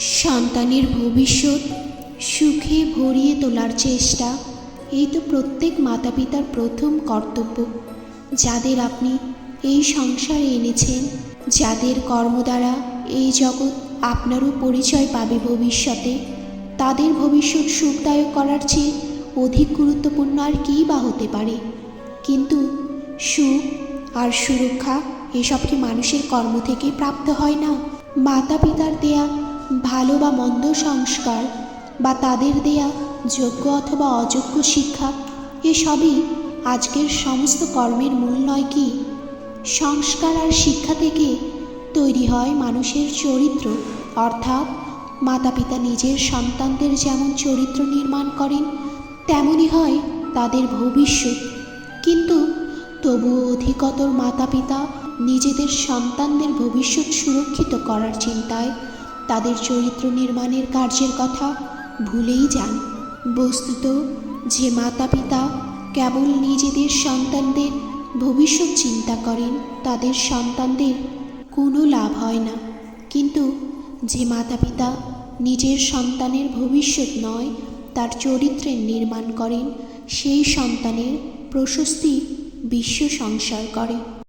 সন্তানের ভবিষ্যৎ সুখে ভরিয়ে তোলার চেষ্টা এই তো প্রত্যেক মাতা পিতার প্রথম কর্তব্য। যাদের আপনি এই সংসারে এনেছেন, যাদের কর্ম দ্বারা এই জগৎ আপনারও পরিচয় পাবে ভবিষ্যতে, তাদের ভবিষ্যৎ সুখদায়ক করার চেয়ে অধিক গুরুত্বপূর্ণ আর কী বা হতে পারে। কিন্তু সুখ আর সুরক্ষা এসব কি মানুষের কর্ম থেকেই প্রাপ্ত হয় না? মাতা পিতার দেয়া ভালো বা মন্দ সংস্কার বা তাদের দেয়া যোগ্য অথবা অযোগ্য শিক্ষা এসবই আজকের সমস্ত কর্মের মূল নয় কি? সংস্কার আর শিক্ষা থেকে তৈরি হয় মানুষের চরিত্র, অর্থাৎ মাতা পিতা নিজের সন্তানদের যেমন চরিত্র নির্মাণ করেন তেমনই হয় তাদের ভবিষ্যৎ। কিন্তু তবুও অধিকতর মাতা পিতা নিজেদের সন্তানদের ভবিষ্যৎ সুরক্ষিত করার চিন্তায় তাদের চরিত্র নির্মাণের কার্যের কথা ভুলেই যান। বস্তুত যে মাতা পিতা কেবল নিজেদের সন্তানদের ভবিষ্যৎ চিন্তা করেন তাদের সন্তানদের কোনো লাভ হয় না। কিন্তু যে মাতা পিতা নিজের সন্তানের ভবিষ্যৎ নয় তার চরিত্রের নির্মাণ করেন সেই সন্তানের প্রশস্তি বিশ্ব সংসার করে।